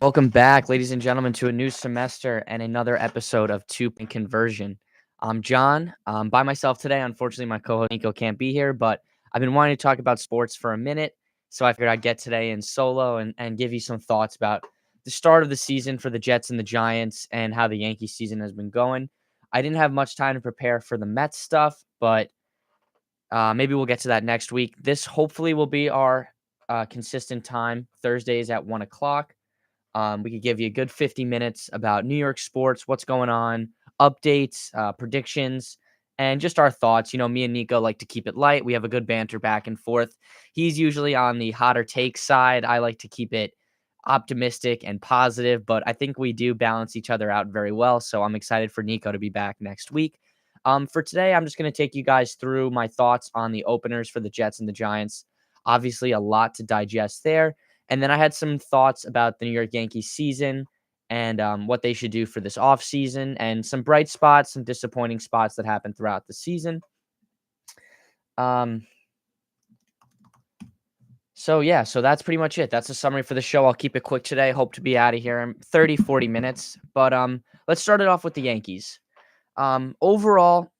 Welcome back, ladies and gentlemen, to a new semester and another episode of Two-Point Conversion. I'm John. I'm by myself today. Unfortunately, my co-host Nico can't be here, but I've been wanting to talk about sports for a minute, so I figured I'd get today in solo and give you some thoughts about the start of the season for the Jets and the Giants and how the Yankee season has been going. I didn't have much time to prepare for the Mets stuff, but maybe we'll get to that next week. This hopefully will be our consistent time, Thursdays at 1 o'clock. We could give you a good 50 minutes about New York sports, what's going on, updates, predictions, and just our thoughts. Me and Nico like to keep it light. We have a good banter back and forth. He's usually on the hotter take side. I like to keep it optimistic and positive, but I think we do balance each other out very well. So I'm excited for Nico to be back next week. For today, I'm just going to take you guys through my thoughts on the openers for the Jets and the Giants. Obviously, a lot to digest there. And then I had some thoughts about the New York Yankees season and what they should do for this offseason and some bright spots, some disappointing spots that happened throughout the season. So that's pretty much it. That's a summary for the show. I'll keep it quick today. Hope to be out of here in 30, 40 minutes. But let's start it off with the Yankees. Overall,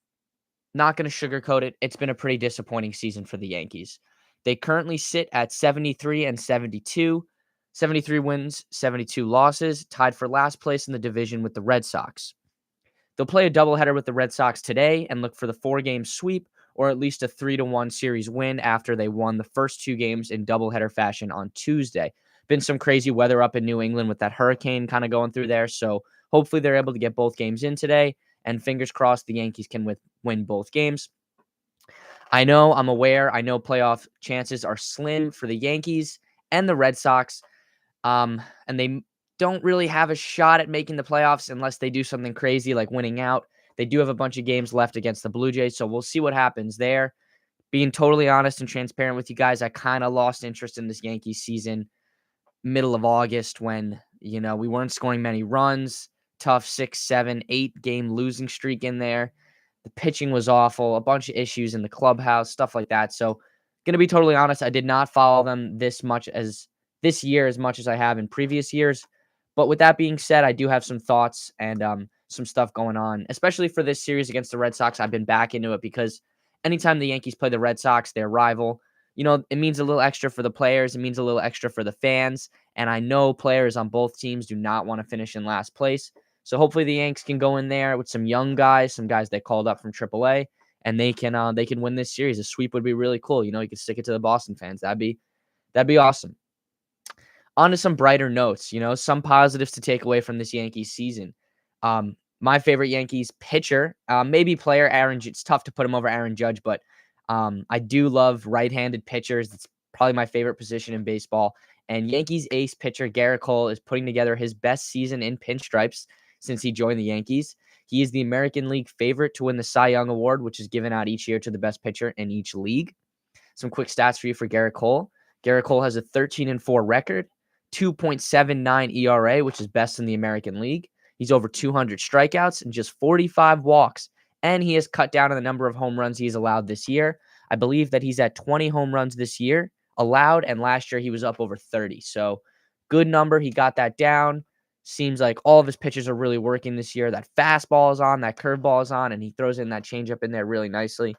not going to sugarcoat it. It's been a pretty disappointing season for the Yankees. They currently sit at 73 and 72, 73 wins, 72 losses, tied for last place in the division with the Red Sox. They'll play a doubleheader with the Red Sox today and look for the 4-game sweep or at least a 3-1 series win after they won the first 2 games in doubleheader fashion on Tuesday. Been some crazy weather up in New England with that hurricane kind of going through there, so hopefully they're able to get both games in today, and fingers crossed the Yankees can win both games. I'm aware, I know playoff chances are slim for the Yankees and the Red Sox, and they don't really have a shot at making the playoffs unless they do something crazy like winning out. They do have a bunch of games left against the Blue Jays, so we'll see what happens there. Being totally honest and transparent with you guys, I kind of lost interest in this Yankees season middle of August when, we weren't scoring many runs, tough 6, 7, 8 game losing streak in there. The pitching was awful, a bunch of issues in the clubhouse, stuff like that. So, going to be totally honest, I did not follow them this year as much as I have in previous years. But with that being said, I do have some thoughts and some stuff going on, especially for this series against the Red Sox. I've been back into it because anytime the Yankees play the Red Sox, their rival, it means a little extra for the players. It means a little extra for the fans. And I know players on both teams do not want to finish in last place. So hopefully the Yanks can go in there with some young guys, some guys they called up from AAA, and they can win this series. A sweep would be really cool. You could stick it to the Boston fans. That'd be awesome. On to some brighter notes. Some positives to take away from this Yankees season. My favorite Yankees pitcher, maybe player, it's tough to put him over Aaron Judge, but I do love right-handed pitchers. It's probably my favorite position in baseball. And Yankees ace pitcher Garrett Cole is putting together his best season in pinstripes since he joined the Yankees. He is the American League favorite to win the Cy Young Award, which is given out each year to the best pitcher in each league. Some quick stats for you for Garrett Cole. Garrett Cole has a 13-4 record, 2.79 ERA, which is best in the American League. He's over 200 strikeouts and just 45 walks, and he has cut down on the number of home runs he's allowed this year. I believe that he's at 20 home runs this year allowed, and last year he was up over 30. So good number. He got that down. Seems like all of his pitches are really working this year. That fastball is on, that curveball is on, and he throws in that changeup in there really nicely.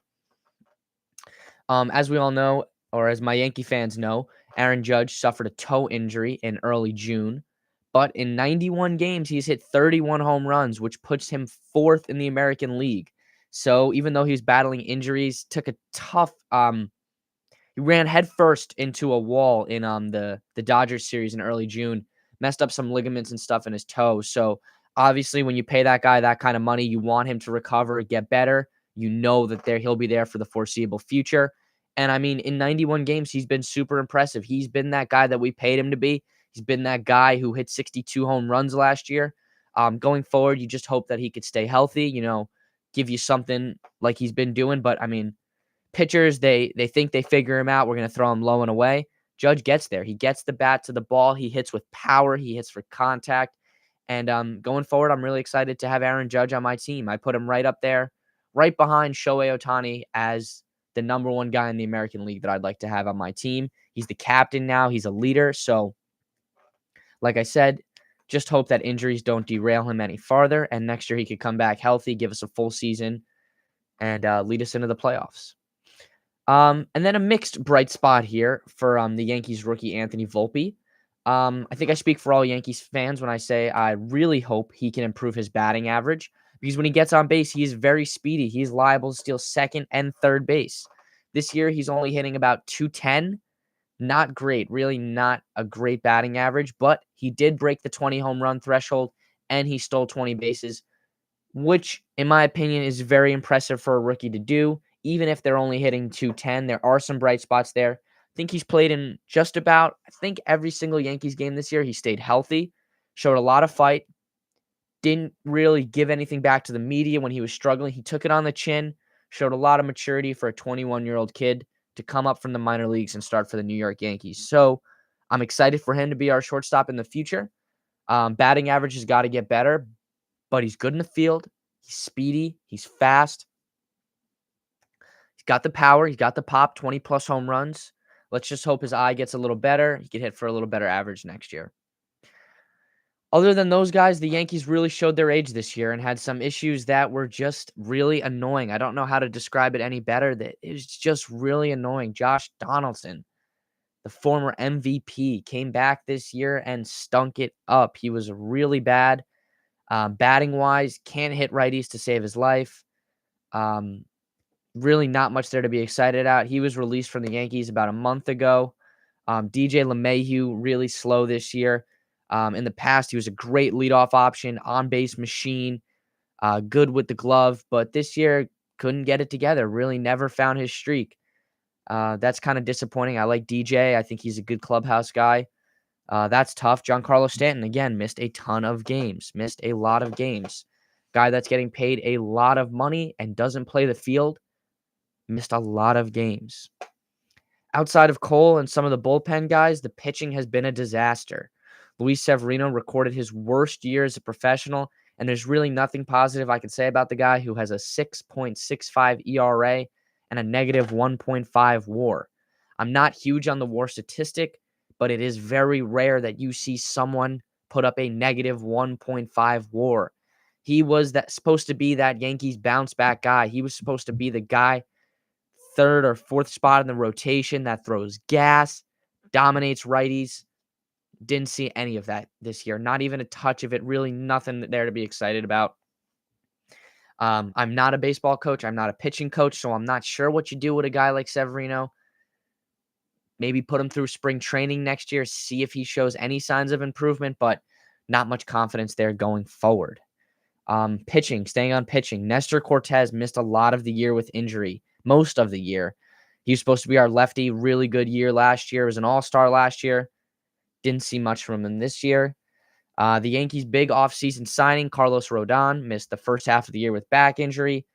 As we all know, or as my Yankee fans know, Aaron Judge suffered a toe injury in early June. But in 91 games, he's hit 31 home runs, which puts him 4th in the American League. So even though he's battling injuries, took a tough he ran headfirst into a wall in the Dodgers series in early June, messed up some ligaments and stuff in his toe. So obviously when you pay that guy that kind of money, you want him to recover, get better. You know that he'll be there for the foreseeable future. And I mean, in 91 games, he's been super impressive. He's been that guy that we paid him to be. He's been that guy who hit 62 home runs last year. Going forward, you just hope that he could stay healthy, give you something like he's been doing. But I mean, pitchers, they think they figure him out. We're going to throw him low and away. Judge gets there. He gets the bat to the ball. He hits with power. He hits for contact. And going forward, I'm really excited to have Aaron Judge on my team. I put him right up there, right behind Shohei Ohtani as the number one guy in the American League that I'd like to have on my team. He's the captain now. He's a leader. So, like I said, Just hope that injuries don't derail him any farther, and next year he could come back healthy, give us a full season, and lead us into the playoffs. And then a mixed bright spot here for the Yankees rookie Anthony Volpe. I think I speak for all Yankees fans when I say I really hope he can improve his batting average, because when he gets on base, he is very speedy. He's liable to steal second and third base. This year, he's only hitting about 210. Not great, really not a great batting average, but he did break the 20 home run threshold and he stole 20 bases, which, in my opinion, is very impressive for a rookie to do. Even if they're only hitting 210, there are some bright spots there. I think he's played in just about, every single Yankees game this year. He stayed healthy, showed a lot of fight, didn't really give anything back to the media when he was struggling. He took it on the chin, showed a lot of maturity for a 21-year-old kid to come up from the minor leagues and start for the New York Yankees. So I'm excited for him to be our shortstop in the future. Batting average has got to get better, but he's good in the field. He's speedy. He's fast. He's got the power. He's got the pop, 20-plus home runs. Let's just hope his eye gets a little better. He can hit for a little better average next year. Other than those guys, the Yankees really showed their age this year and had some issues that were just really annoying. I don't know how to describe it any better. That it was just really annoying. Josh Donaldson, the former MVP, came back this year and stunk it up. He was really bad. Batting-wise, can't hit righties to save his life. Really not much there to be excited about. He was released from the Yankees about a month ago. DJ LeMahieu, really slow this year. In the past, he was a great leadoff option, on-base machine, good with the glove, but this year couldn't get it together, really never found his streak. That's kind of disappointing. I like DJ. I think he's a good clubhouse guy. That's tough. Giancarlo Stanton, again, missed a ton of games, missed a lot of games. Guy that's getting paid a lot of money and doesn't play the field, missed a lot of games. Outside of Cole and some of the bullpen guys, the pitching has been a disaster. Luis Severino recorded his worst year as a professional, and there's really nothing positive I can say about the guy who has a 6.65 ERA and a negative 1.5 WAR. I'm not huge on the WAR statistic, but it is very rare that you see someone put up a negative 1.5 WAR. He was supposed to be that Yankees bounce back guy. He was supposed to be the guy, third or fourth spot in the rotation, that throws gas, dominates righties. Didn't see any of that this year. Not even a touch of it. Really nothing there to be excited about. I'm not a baseball coach. I'm not a pitching coach, so I'm not sure what you do with a guy like Severino. Maybe put him through spring training next year, see if he shows any signs of improvement, but not much confidence there going forward. Pitching, staying on pitching. Nestor Cortez missed a lot of the year with injury, most of the year. He was supposed to be our lefty, really good year last year. He was an all-star last year. Didn't see much from him this year. The Yankees' big offseason signing, Carlos Rodon, missed the first half of the year with back injury.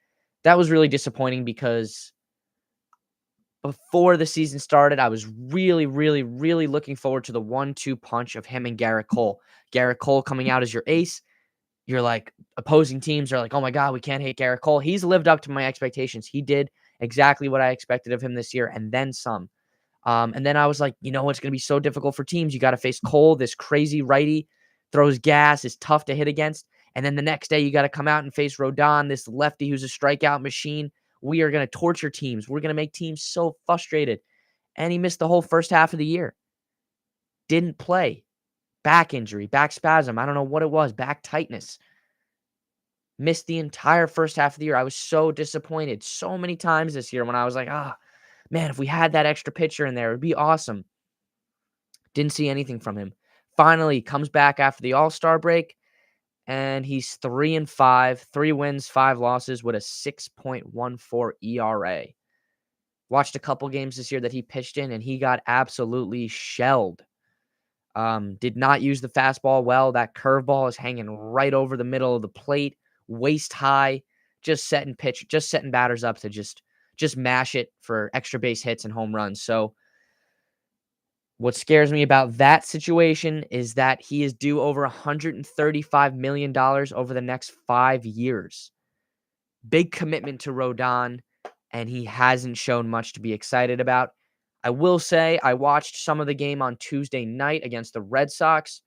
That was really disappointing because before the season started, I was really, really, really looking forward to the 1-2 punch of him and Garrett Cole. Garrett Cole coming out as your ace. You're like, opposing teams are like, oh my God, we can't hate Garrett Cole. He's lived up to my expectations. He did exactly what I expected of him this year and then some. And then I was like, it's going to be so difficult for teams. You got to face Cole, this crazy righty, throws gas, is tough to hit against. And then the next day you got to come out and face Rodon, this lefty who's a strikeout machine. We are going to torture teams. We're going to make teams so frustrated. And he missed the whole first half of the year. Didn't play. Back injury, back spasm. I don't know what it was. Back tightness. Missed the entire first half of the year. I was so disappointed so many times this year when I was like, man, if we had that extra pitcher in there, it would be awesome. Didn't see anything from him. Finally, comes back after the All-Star break, and he's 3-5, 3 wins, 5 losses with a 6.14 ERA. Watched a couple games this year that he pitched in, and he got absolutely shelled. Did not use the fastball well. That curveball is hanging right over the middle of the plate, waist high, just setting batters up to just mash it for extra base hits and home runs. So what scares me about that situation is that he is due over $135 million over the next 5 years. Big commitment to Rodon, and he hasn't shown much to be excited about. I will say I watched some of the game on Tuesday night against the Red Sox.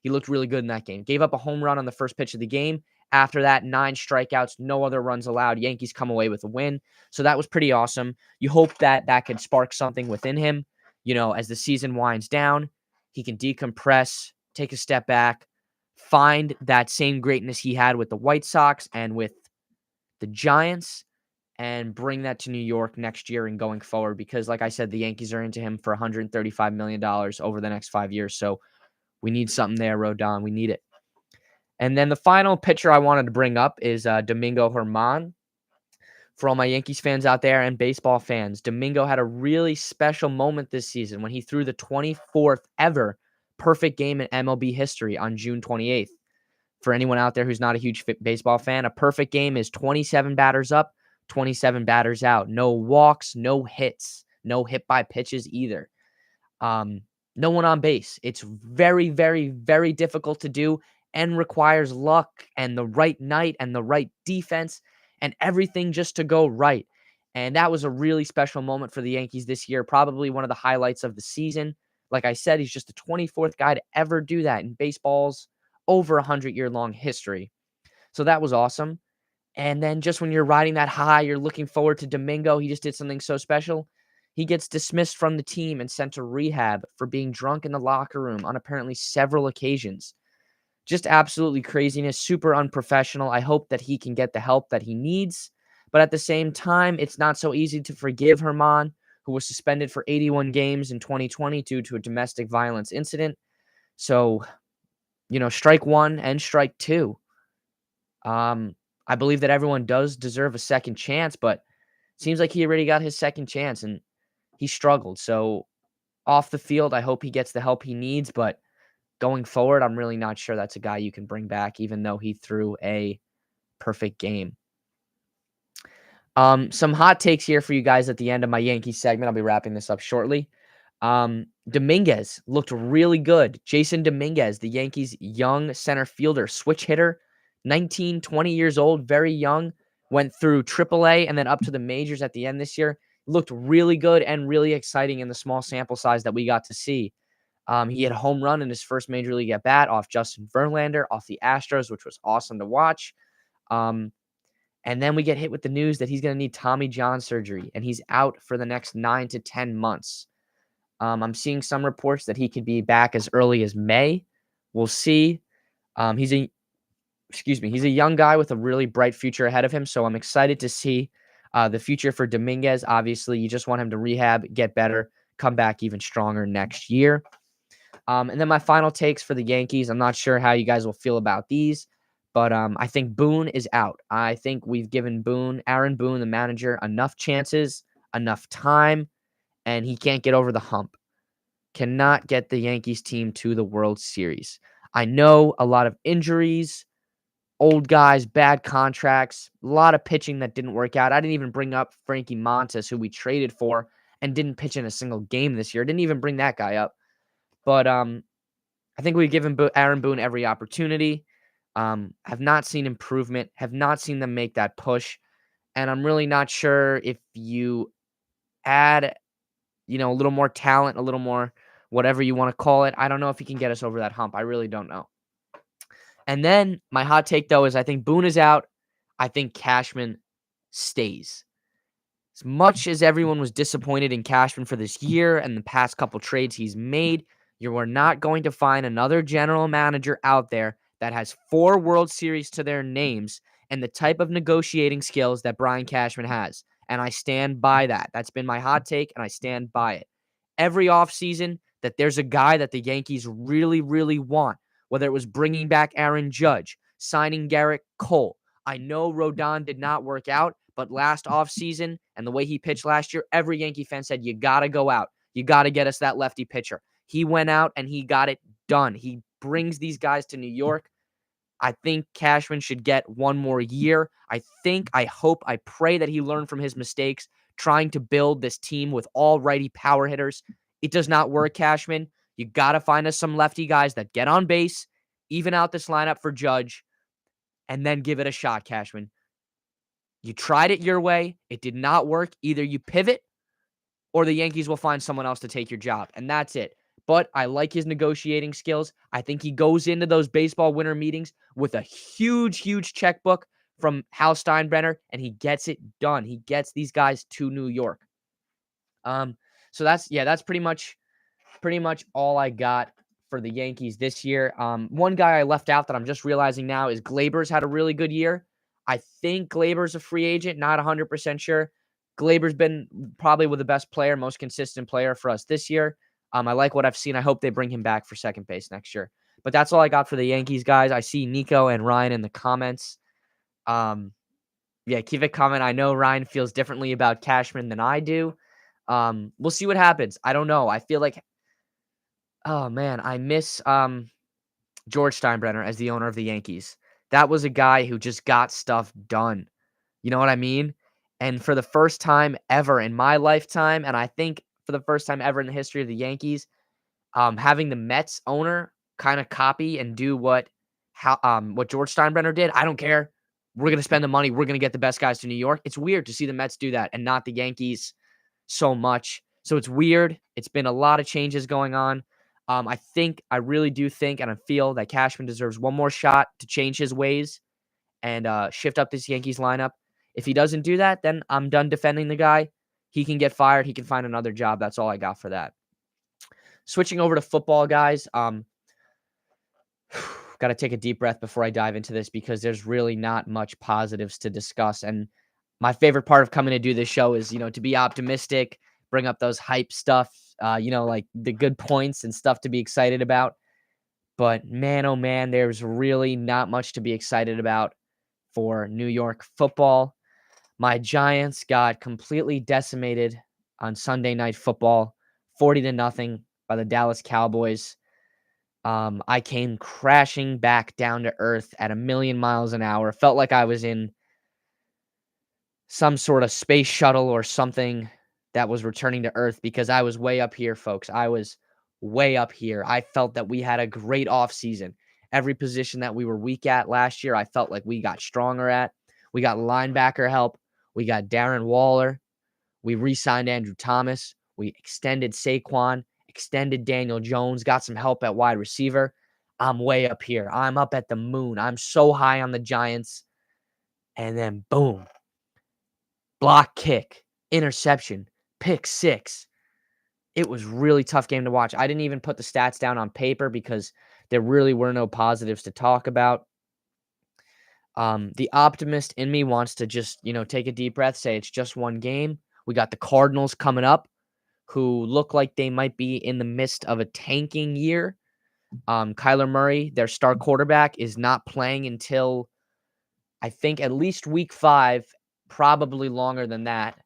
He looked really good in that game. Gave up a home run on the first pitch of the game. After that, 9 strikeouts, no other runs allowed. Yankees come away with a win. So that was pretty awesome. You hope that that could spark something within him. As the season winds down, he can decompress, take a step back, find that same greatness he had with the White Sox and with the Giants, and bring that to New York next year and going forward. Because, like I said, the Yankees are into him for $135 million over the next 5 years. So we need something there, Rodon. We need it. And then the final pitcher I wanted to bring up is Domingo Germán. For all my Yankees fans out there and baseball fans, Domingo had a really special moment this season when he threw the 24th ever perfect game in MLB history on June 28th. For anyone out there who's not a huge baseball fan, a perfect game is 27 batters up, 27 batters out. No walks, no hits, no hit by pitches either. No one on base. It's very, very, very difficult to do and requires luck and the right night and the right defense and everything just to go right. And that was a really special moment for the Yankees this year, probably one of the highlights of the season. Like I said, he's just the 24th guy to ever do that in baseball's over 100-year-long history. So that was awesome. And then just when you're riding that high, you're looking forward to Domingo. He just did something so special. He gets dismissed from the team and sent to rehab for being drunk in the locker room on apparently several occasions. Just absolutely craziness, super unprofessional. I hope that he can get the help that he needs. But at the same time, it's not so easy to forgive Germán, who was suspended for 81 games in 2020 due to a domestic violence incident. So, strike one and strike two. I believe that everyone does deserve a second chance, but it seems like he already got his second chance and he struggled. So off the field, I hope he gets the help he needs, but going forward, I'm really not sure that's a guy you can bring back, even though he threw a perfect game. Some hot takes here for you guys at the end of my Yankees segment. I'll be wrapping this up shortly. Dominguez looked really good. Jason Dominguez, the Yankees' young center fielder, switch hitter, 19, 20 years old, very young, went through AAA and then up to the majors at the end this year. Looked really good and really exciting in the small sample size that we got to see. He had a home run in his first major league at bat off Justin Verlander, off the Astros, which was awesome to watch. And then we get hit with the news that he's going to need Tommy John surgery, and he's out for the next 9 to 10 months. I'm seeing some reports that he could be back as early as May. We'll see. He's a young guy with a really bright future ahead of him, so I'm excited to see the future for Dominguez. Obviously, you just want him to rehab, get better, come back even stronger next year. And then my final takes for the Yankees. I'm not sure how you guys will feel about these, but I think Boone is out. I think we've given Aaron Boone, the manager, enough chances, enough time, and he can't get over the hump. Cannot get the Yankees team to the World Series. I know a lot of injuries, old guys, bad contracts, a lot of pitching that didn't work out. I didn't even bring up Frankie Montas, who we traded for and didn't pitch in a single game this year. Didn't even bring that guy up. But I think we've given Aaron Boone every opportunity. Have not seen improvement, have not seen them make that push. And I'm really not sure if you add, a little more talent, a little more whatever you want to call it. I don't know if he can get us over that hump. I really don't know. And then my hot take, though, is I think Boone is out. I think Cashman stays. As much as everyone was disappointed in Cashman for this year and the past couple trades he's made, you are not going to find another general manager out there that has 4 World Series to their names and the type of negotiating skills that Brian Cashman has. And I stand by that. That's been my hot take, and I stand by it. Every offseason that there's a guy that the Yankees really, really want, whether it was bringing back Aaron Judge, signing Garrett Cole. I know Rodon did not work out, but last offseason and the way he pitched last year, every Yankee fan said, you got to go out. You got to get us that lefty pitcher. He went out and he got it done. He brings these guys to New York. I think Cashman should get one more year. I hope, I pray that he learned from his mistakes trying to build this team with all righty power hitters. It does not work, Cashman. You got to find us some lefty guys that get on base, even out this lineup for Judge, and then give it a shot, Cashman. You tried it your way. It did not work. Either you pivot or the Yankees will find someone else to take your job, and that's it. but I like his negotiating skills. I think he goes into those baseball winter meetings with a huge, huge checkbook from Hal Steinbrenner, and he gets it done. He gets these guys to New York. So that's pretty much all I got for the Yankees this year. One guy I left out that I'm just realizing now is Glaber's had a really good year. I think Glaber's a free agent, not 100% sure. Glaber's been probably the best player, most consistent player for us this year. I like what I've seen. I hope they bring him back for second base next year. But that's all I got for the Yankees, guys. I see Nico and Ryan in the comments. Yeah, keep it coming. I know Ryan feels differently about Cashman than I do. We'll see what happens. I don't know. I feel like, oh man, I miss George Steinbrenner as the owner of the Yankees. That was a guy who just got stuff done. You know what I mean? And for the first time ever in my lifetime, and I think for the first time ever in the history of the Yankees, having the Mets owner kind of copy and do what George Steinbrenner did. I don't care. We're gonna spend the money. We're gonna get the best guys to New York. It's weird to see the Mets do that and not the Yankees so much. So it's weird. It's been a lot of changes going on. I really do think, and I feel that Cashman deserves one more shot to change his ways and shift up this Yankees lineup. If he doesn't do that, then I'm done defending the guy. He can get fired. He can find another job. That's all I got for that. Switching over to football, guys. Got to take a deep breath before I dive into this because there's really not much positives to discuss. And my favorite part of coming to do this show is, to be optimistic, bring up those hype stuff, like the good points and stuff to be excited about. But man, oh man, there's really not much to be excited about for New York football. My Giants got completely decimated on Sunday Night Football, 40-0 by the Dallas Cowboys. I came crashing back down to earth at 1,000,000 miles an hour. Felt like I was in some sort of space shuttle or something that was returning to earth because I was way up here, folks. I was way up here. I felt that we had a great offseason. Every position that we were weak at last year, I felt like we got stronger at. We got linebacker help. We got Darren Waller. We re-signed Andrew Thomas. We extended Saquon, extended Daniel Jones, got some help at wide receiver. I'm way up here. I'm up at the moon. I'm so high on the Giants. And then boom. Block kick, interception, pick six. It was really tough game to watch. I didn't even put the stats down on paper because there really were no positives to talk about. The optimist in me wants to just, take a deep breath, say it's just one game. We got the Cardinals coming up, who look like they might be in the midst of a tanking year. Kyler Murray, their star quarterback, is not playing until I think at least week 5, probably longer than that.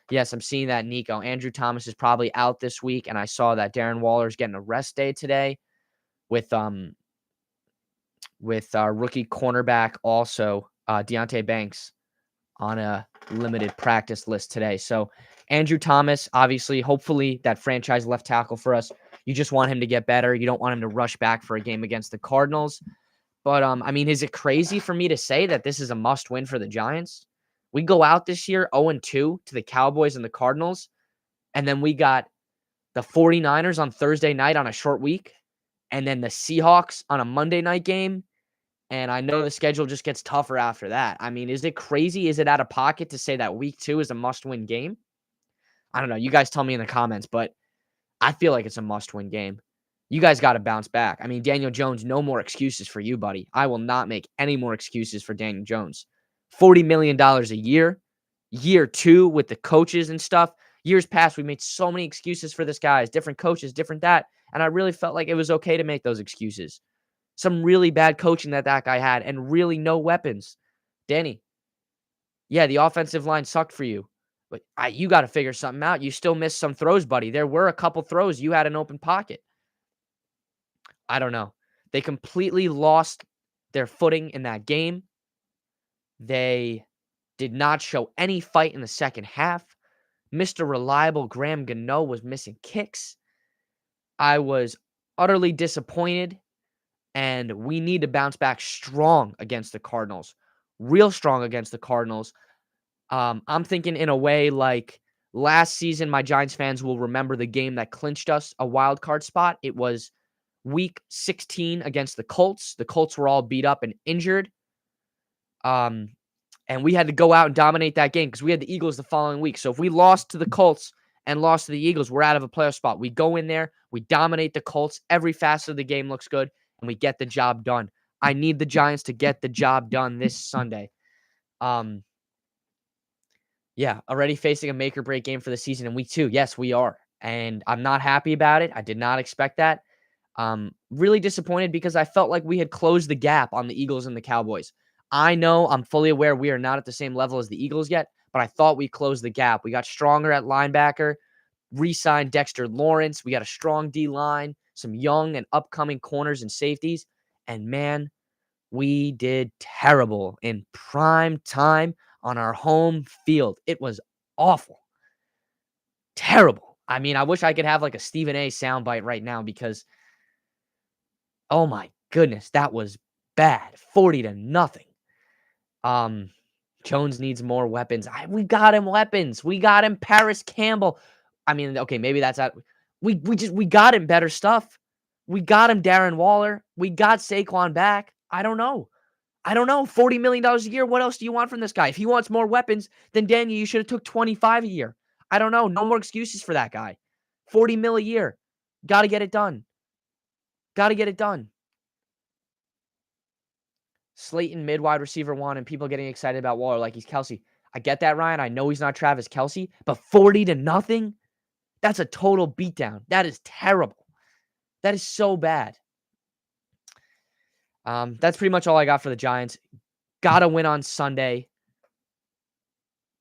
Yes, I'm seeing that, Nico. Andrew Thomas is probably out this week, and I saw that Darren Waller's getting a rest day today with our rookie cornerback also, Deontay Banks, on a limited practice list today. So Andrew Thomas, obviously, hopefully that franchise left tackle for us. You just want him to get better. You don't want him to rush back for a game against the Cardinals. But, is it crazy for me to say that this is a must-win for the Giants? We go out this year 0-2 to the Cowboys and the Cardinals, and then we got the 49ers on Thursday night on a short week, and then the Seahawks on a Monday night game, and I know the schedule just gets tougher after that. Is it crazy? Is it out of pocket to say that week 2 is a must-win game? I don't know. You guys tell me in the comments, but I feel like it's a must-win game. You guys got to bounce back. Daniel Jones, no more excuses for you, buddy. I will not make any more excuses for Daniel Jones. $40 million a year, year 2 with the coaches and stuff. Years past, we made so many excuses for this guy, different coaches, different that. And I really felt like it was okay to make those excuses. Some really bad coaching that guy had and really no weapons. Danny, yeah, the offensive line sucked for you. But you got to figure something out. You still missed some throws, buddy. There were a couple throws. You had an open pocket. I don't know. They completely lost their footing in that game. They did not show any fight in the second half. Mr. Reliable Graham Gano was missing kicks. I was utterly disappointed, and we need to bounce back strong against the Cardinals. Real strong against the Cardinals. I'm thinking in a way like Last season, my Giants fans will remember the game that clinched us a wild card spot. It was week 16 against the Colts. The Colts were all beat up and injured. And we had to go out and dominate that game because we had the Eagles the following week. So if we lost to the Colts and lost to the Eagles, we're out of a playoff spot. We go in there, we dominate the Colts. Every facet of the game looks good, and we get the job done. I need the Giants to get the job done this Sunday. Yeah, already facing a make or break game for the season in week 2. Yes, we are. And I'm not happy about it. I did not expect that. Really disappointed because I felt like we had closed the gap on the Eagles and the Cowboys. I know I'm fully aware we are not at the same level as the Eagles yet, but I thought we closed the gap. We got stronger at linebacker, re-signed Dexter Lawrence. We got a strong D-line, some young and upcoming corners and safeties. And man, we did terrible in prime time on our home field. It was awful. Terrible. I mean, I wish I could have like a Stephen A soundbite right now because, oh my goodness, that was bad. 40-0. Jones needs more weapons. We got him weapons. We got him Paris Campbell. I mean, okay, maybe that's not. We got him better stuff. We got him Darren Waller. We got Saquon back. I don't know. $40 million a year. What else do you want from this guy? If he wants more weapons, then Daniel, you should have took 25 a year. I don't know. No more excuses for that guy. 40 mil a year. Got to get it done. Slayton, mid-wide receiver 1, and people getting excited about Waller like he's Kelsey. I get that, Ryan. I know he's not Travis Kelsey, but 40-0? That's a total beatdown. That is terrible. That is so bad. That's pretty much all I got for the Giants. Got to win on Sunday.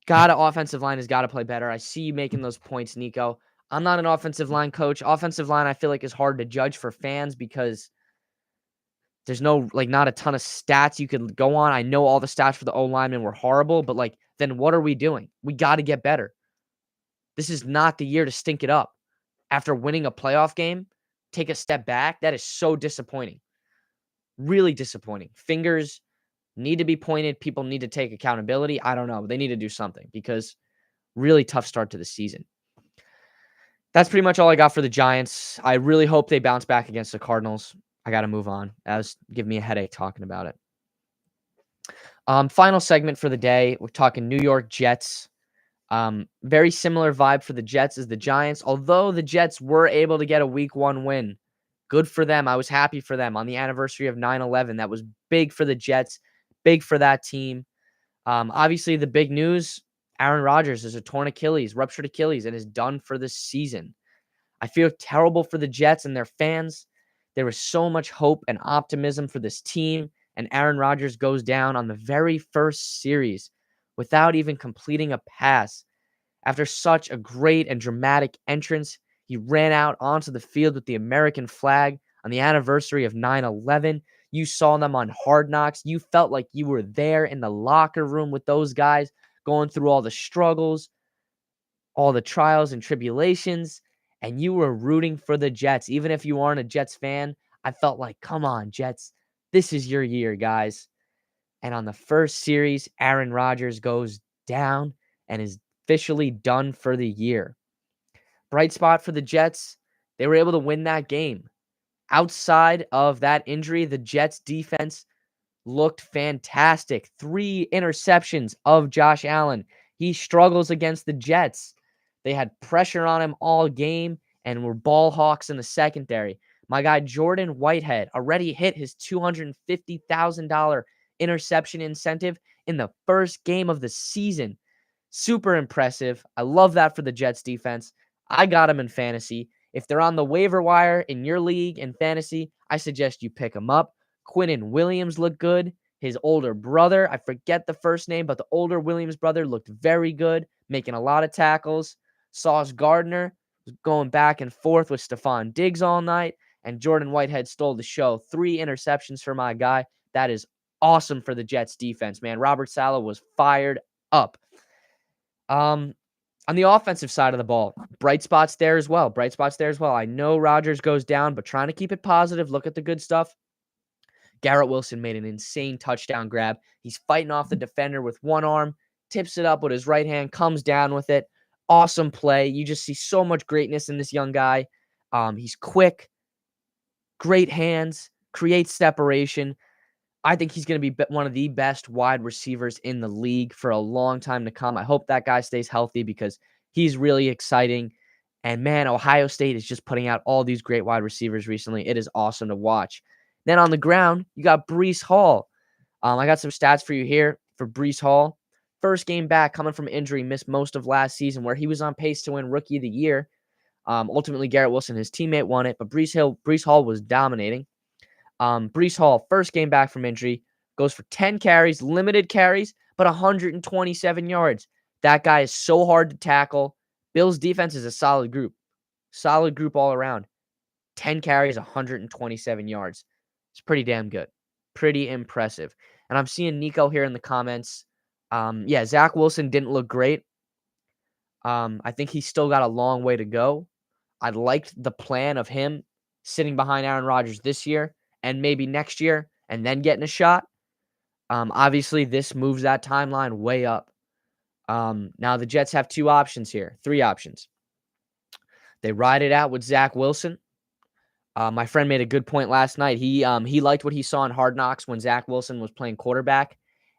Offensive line has got to play better. I see you making those points, Nico. I'm not an offensive line coach. Offensive line, I feel like, is hard to judge for fans because there's not a ton of stats you could go on. I know all the stats for the O-linemen were horrible, but then what are we doing? We got to get better. This is not the year to stink it up. After winning a playoff game, take a step back. That is so disappointing. Really disappointing. Fingers need to be pointed. People need to take accountability. I don't know. They need to do something because really tough start to the season. That's pretty much all I got for the Giants. I really hope they bounce back against the Cardinals. I got to move on. That was giving me a headache talking about it. Final segment for the day. We're talking New York Jets. Very similar vibe for the Jets as the Giants, although the Jets were able to get a week 1 win. Good for them. I was happy for them on the anniversary of 9/11. That was big for the Jets, big for that team. Obviously, the big news, Aaron Rodgers is a ruptured Achilles, and is done for the season. I feel terrible for the Jets and their fans. There was so much hope and optimism for this team, and Aaron Rodgers goes down on the very first series without even completing a pass. After such a great and dramatic entrance, he ran out onto the field with the American flag on the anniversary of 9/11. You saw them on Hard Knocks. You felt like you were there in the locker room with those guys, going through all the struggles, all the trials and tribulations, and you were rooting for the Jets. Even if you aren't a Jets fan, I felt like, come on, Jets. This is your year, guys. And on the first series, Aaron Rodgers goes down and is officially done for the year. Bright spot for the Jets, they were able to win that game. Outside of that injury, the Jets defense looked fantastic. 3 interceptions of Josh Allen. He struggles against the Jets. They had pressure on him all game and were ball hawks in the secondary. My guy Jordan Whitehead already hit his $250,000 interception incentive in the first game of the season. Super impressive. I love that for the Jets defense. I got him in fantasy. If they're on the waiver wire in your league in fantasy, I suggest you pick them up. Quinnen Williams looked good. His older brother, I forget the first name, but the older Williams brother looked very good, making a lot of tackles. Sauce Gardner was going back and forth with Stephon Diggs all night, and Jordan Whitehead stole the show. 3 interceptions for my guy. That is awesome for the Jets defense, man. Robert Saleh was fired up. On the offensive side of the ball, bright spots there as well. I know Rodgers goes down, but trying to keep it positive. Look at the good stuff. Garrett Wilson made an insane touchdown grab. He's fighting off the defender with one arm, tips it up with his right hand, comes down with it. awesome play. You just see so much greatness in this young guy. He's quick, great hands, creates separation. I think he's going to be one of the best wide receivers in the league for a long time to come. I hope that guy stays healthy because he's really exciting. And man, Ohio State is just putting out all these great wide receivers recently. It is awesome to watch. Then on the ground, you got Breece Hall. I got some stats for you here for Breece Hall. First game back, coming from injury, missed most of last season, where he was on pace to win Rookie of the Year. Ultimately, Garrett Wilson, his teammate, won it, but Breece Hall was dominating. Breece Hall, first game back from injury, goes for 10 carries, limited carries, but 127 yards. That guy is so hard to tackle. Bills' defense is a solid group all around. 10 carries, 127 yards. It's pretty damn good. Pretty impressive. And I'm seeing Nico here in the comments. Yeah, Zach Wilson didn't look great. I think he's still got a long way to go. I liked the plan of him sitting behind Aaron Rodgers this year and maybe next year and then getting a shot. Obviously, this moves that timeline way up. Now, the Jets have three options. They ride it out with Zach Wilson. My friend made a good point last night. He liked what he saw in Hard Knocks when Zach Wilson was playing quarterback,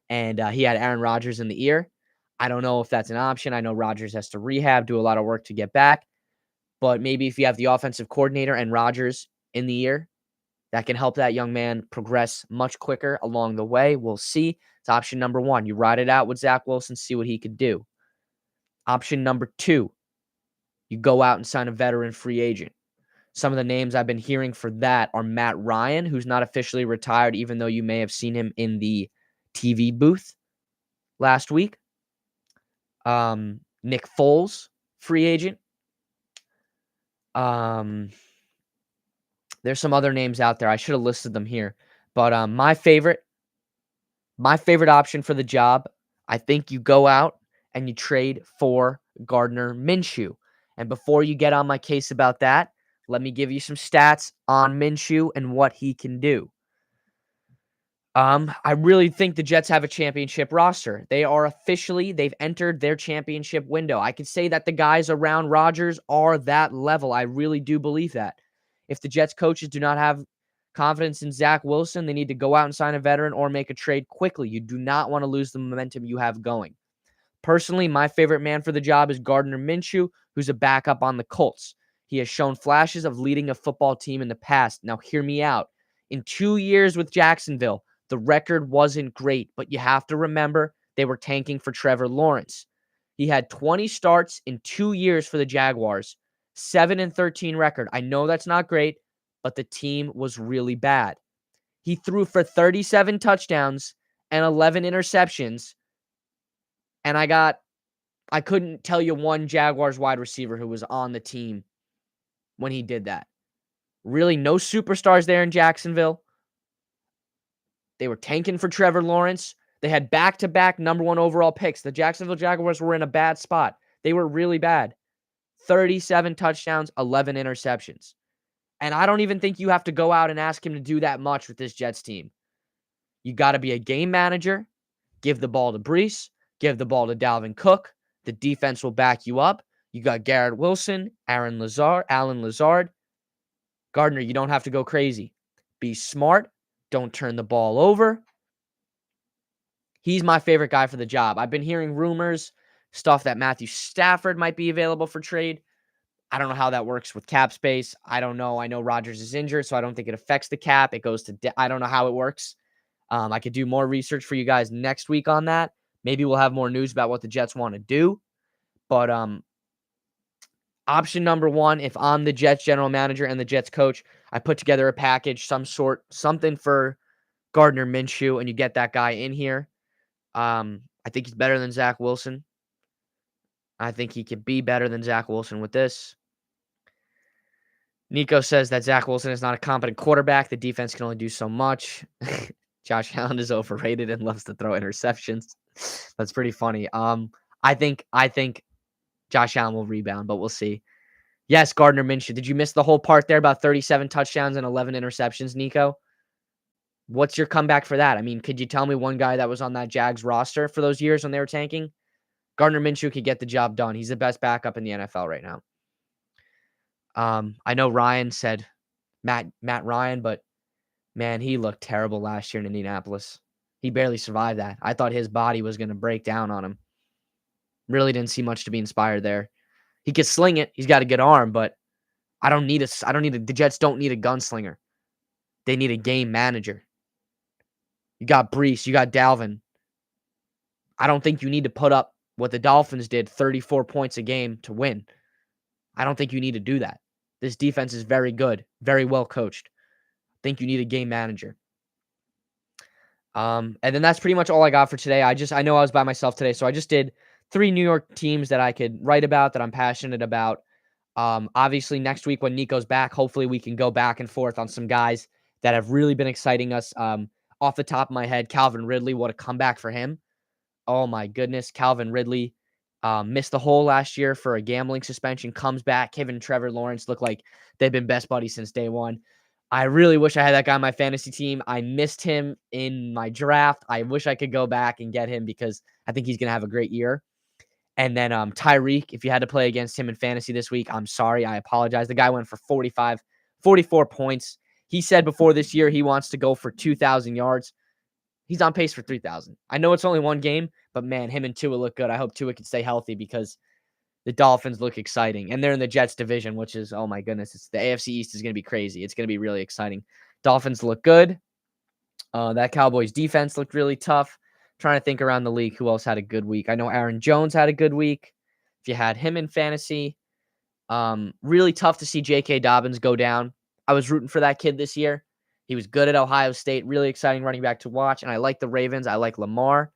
and he had Aaron Rodgers in the ear. I don't know if that's an option. I know Rodgers has to rehab, do a lot of work to get back. But maybe if you have the offensive coordinator and Rodgers in the ear, that can help that young man progress much quicker along the way. We'll see. It's option number one. You ride it out with Zach Wilson, see what he could do. Option number two, you go out and sign a veteran free agent. Some of the names I've been hearing for that are Matt Ryan, who's not officially retired, even though you may have seen him in the TV booth last week. Nick Foles, free agent. There's some other names out there. I should have listed them here. But my favorite option for the job, I think you go out and you trade for Gardner Minshew. And before you get on my case about that, let me give you some stats on Minshew and what he can do. I really think the Jets have a championship roster. They've entered their championship window. I could say that the guys around Rodgers are that level. I really do believe that. If the Jets coaches do not have confidence in Zach Wilson, they need to go out and sign a veteran or make a trade quickly. You do not want to lose the momentum you have going. Personally, my favorite man for the job is Gardner Minshew, who's a backup on the Colts. He has shown flashes of leading a football team in the past. Now, hear me out. In 2 years with Jacksonville, the record wasn't great, but you have to remember they were tanking for Trevor Lawrence. He had 20 starts in 2 years for the Jaguars, 7-13 record. I know that's not great, but the team was really bad. He threw for 37 touchdowns and 11 interceptions, and I couldn't tell you one Jaguars wide receiver who was on the team when he did that. Really, no superstars there in Jacksonville. They were tanking for Trevor Lawrence. They had back-to-back number one overall picks. The Jacksonville Jaguars were in a bad spot. They were really bad. 37 touchdowns, 11 interceptions. And I don't even think you have to go out and ask him to do that much with this Jets team. You got to be a game manager, give the ball to Breece, give the ball to Dalvin Cook. The defense will back you up. You got Garrett Wilson, Allen Lazard. Gardner, you don't have to go crazy. Be smart. Don't turn the ball over. He's my favorite guy for the job. I've been hearing rumors, stuff that Matthew Stafford might be available for trade. I don't know how that works with cap space. I don't know. I know Rodgers is injured, so I don't think it affects the cap. It goes to I don't know how it works. I could do more research for you guys next week on that. Maybe we'll have more news about what the Jets want to do. But option number one, if I'm the Jets general manager and the Jets coach, I put together a package, something for Gardner Minshew, and you get that guy in here. I think he's better than Zach Wilson. I think he could be better than Zach Wilson with this. Nico says that Zach Wilson is not a competent quarterback. The defense can only do so much. Josh Allen is overrated and loves to throw interceptions. That's pretty funny. I think Josh Allen will rebound, but we'll see. Yes, Gardner Minshew. Did you miss the whole part there about 37 touchdowns and 11 interceptions, Nico? What's your comeback for that? I mean, could you tell me one guy that was on that Jags roster for those years when they were tanking? Gardner Minshew could get the job done. He's the best backup in the NFL right now. I know Ryan said Matt Ryan, but man, he looked terrible last year in Indianapolis. He barely survived that. I thought his body was going to break down on him. Really didn't see much to be inspired there. He could sling it. He's got a good arm, but the Jets don't need a gunslinger. They need a game manager. You got Brees, you got Dalvin. I don't think you need to put up what the Dolphins did, 34 points a game to win. I don't think you need to do that. This defense is very good, very well coached. I think you need a game manager. And then that's pretty much all I got for today. I know I was by myself today, so I just did 3 New York teams that I could write about, that I'm passionate about. Obviously, next week when Nico's back, hopefully we can go back and forth on some guys that have really been exciting us. Off the top of my head, Calvin Ridley, what a comeback for him. Oh my goodness, Calvin Ridley missed the whole last year for a gambling suspension, comes back. Him and Trevor Lawrence look like they've been best buddies since day one. I really wish I had that guy on my fantasy team. I missed him in my draft. I wish I could go back and get him because I think he's going to have a great year. And then Tyreek, if you had to play against him in fantasy this week, I'm sorry. I apologize. The guy went for 44 points. He said before this year he wants to go for 2,000 yards. He's on pace for 3,000. I know it's only one game, but man, him and Tua look good. I hope Tua can stay healthy because the Dolphins look exciting. And they're in the Jets division, which is, oh my goodness, it's the AFC East is going to be crazy. It's going to be really exciting. Dolphins look good. That Cowboys defense looked really tough. Trying to think around the league who else had a good week. I know Aaron Jones had a good week. If you had him in fantasy, really tough to see J.K. Dobbins go down. I was rooting for that kid this year. He was good at Ohio State. Really exciting running back to watch. And I like the Ravens. I like Lamar.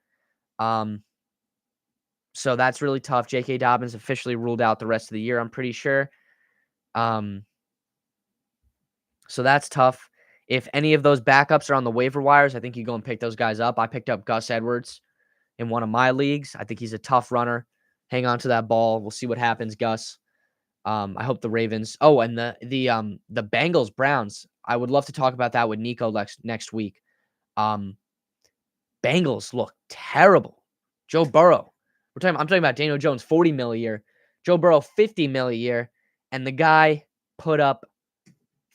So that's really tough. J.K. Dobbins officially ruled out the rest of the year, I'm pretty sure. So that's tough. If any of those backups are on the waiver wires, I think you go and pick those guys up. I picked up Gus Edwards in one of my leagues. I think he's a tough runner. Hang on to that ball. We'll see what happens, Gus. I hope the Ravens. Oh, and the Bengals Browns. I would love to talk about that with Nico next week. Bengals look terrible. Joe Burrow. I'm talking about Daniel Jones, $40 million a year. Joe Burrow, $50 million a year, and the guy put up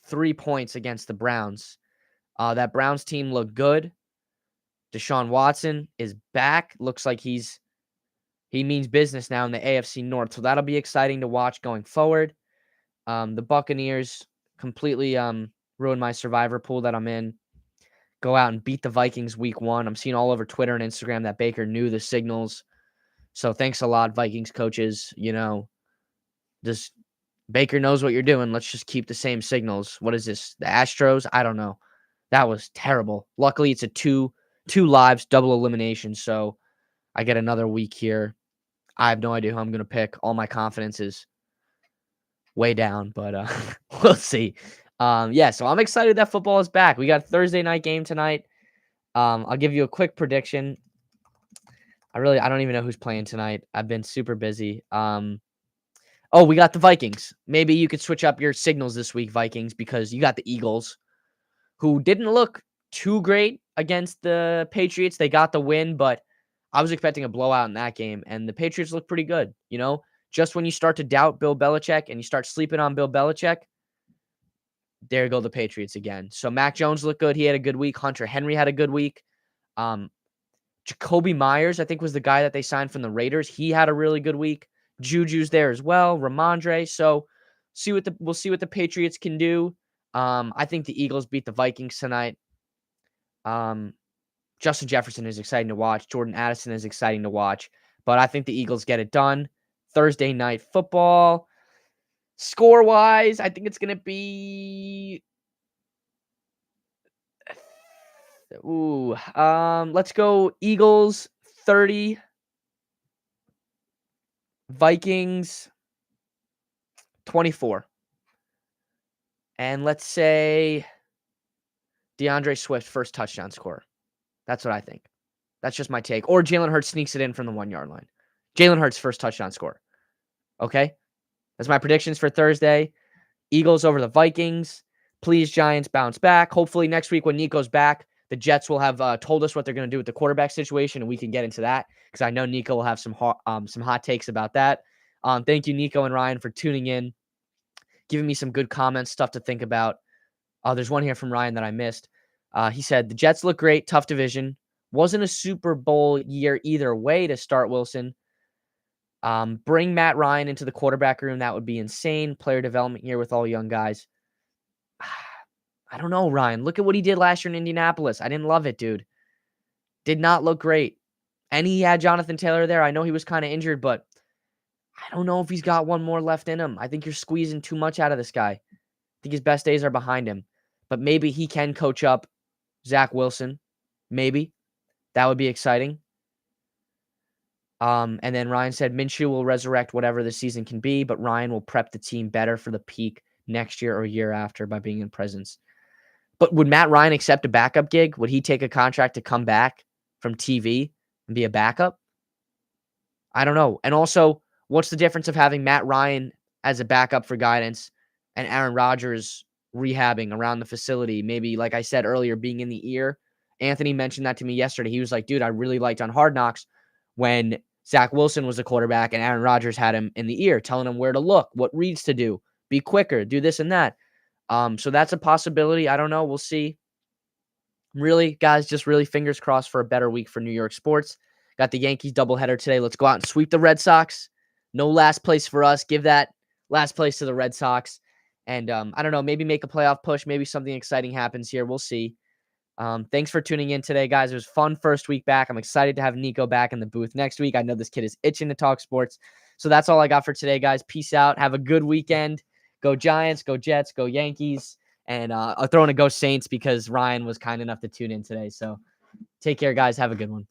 3 points against the Browns. That Browns team looked good. Deshaun Watson is back. Looks like he means business now in the AFC North, so that'll be exciting to watch going forward. The Buccaneers completely ruined my survivor pool that I'm in. Go out and beat the Vikings week 1. I'm seeing all over Twitter and Instagram that Baker knew the signals. So thanks a lot, Vikings coaches. Just Baker knows what you're doing. Let's just keep the same signals. What is this? The Astros? I don't know. That was terrible. Luckily, it's a two lives, double elimination. So I get another week here. I have no idea who I'm going to pick. All my confidence is way down, but we'll see. So I'm excited that football is back. We got a Thursday night game tonight. I'll give you a quick prediction. I don't even know who's playing tonight. I've been super busy. We got the Vikings. Maybe you could switch up your signals this week, Vikings, because you got the Eagles, who didn't look too great against the Patriots. They got the win, but I was expecting a blowout in that game, and the Patriots look pretty good. Just when you start to doubt Bill Belichick and you start sleeping on Bill Belichick, there go the Patriots again. So Mac Jones looked good. He had a good week. Hunter Henry had a good week. Jacoby Myers, I think, was the guy that they signed from the Raiders. He had a really good week. Juju's there as well. Ramondre. So we'll see what the Patriots can do. I think the Eagles beat the Vikings tonight. Justin Jefferson is exciting to watch. Jordan Addison is exciting to watch. But I think the Eagles get it done. Thursday night football. Score-wise, I think it's going to be... let's go Eagles 30, Vikings 24. And let's say DeAndre Swift first touchdown score. That's what I think. That's just my take. Or Jalen Hurts sneaks it in from the 1-yard line. Jalen Hurts first touchdown score. Okay? That's my predictions for Thursday. Eagles over the Vikings. Please, Giants, bounce back. Hopefully next week when Nico's back, The Jets will have told us what they're going to do with the quarterback situation, and we can get into that because I know Nico will have some hot takes about that. Thank you, Nico and Ryan, for tuning in, giving me some good comments, stuff to think about. There's one here from Ryan that I missed. He said, the Jets look great, tough division. Wasn't a Super Bowl year either way to start Wilson. Bring Matt Ryan into the quarterback room. That would be insane. Player development year with all young guys. I don't know, Ryan. Look at what he did last year in Indianapolis. I didn't love it, dude. Did not look great. And he had Jonathan Taylor there. I know he was kind of injured, but I don't know if he's got one more left in him. I think you're squeezing too much out of this guy. I think his best days are behind him. But maybe he can coach up Zach Wilson. Maybe. That would be exciting. And then Ryan said Minshew will resurrect whatever the season can be, but Ryan will prep the team better for the peak next year or year after by being in presence. But would Matt Ryan accept a backup gig? Would he take a contract to come back from TV and be a backup? I don't know. And also, what's the difference of having Matt Ryan as a backup for guidance and Aaron Rodgers rehabbing around the facility? Maybe, like I said earlier, being in the ear. Anthony mentioned that to me yesterday. He was like, dude, I really liked on Hard Knocks when Zach Wilson was the quarterback and Aaron Rodgers had him in the ear, telling him where to look, what reads to do, be quicker, do this and that. So that's a possibility. I don't know. We'll see. Really, guys, just really fingers crossed for a better week for New York sports. Got the Yankees doubleheader today. Let's go out and sweep the Red Sox. No last place for us. Give that last place to the Red Sox. And I don't know, maybe make a playoff push. Maybe something exciting happens here. We'll see. Thanks for tuning in today, guys. It was fun first week back. I'm excited to have Nico back in the booth next week. I know this kid is itching to talk sports. So that's all I got for today, guys. Peace out. Have a good weekend. Go Giants, go Jets, go Yankees. And I'll throw in a go Saints because Ryan was kind enough to tune in today. So take care, guys. Have a good one.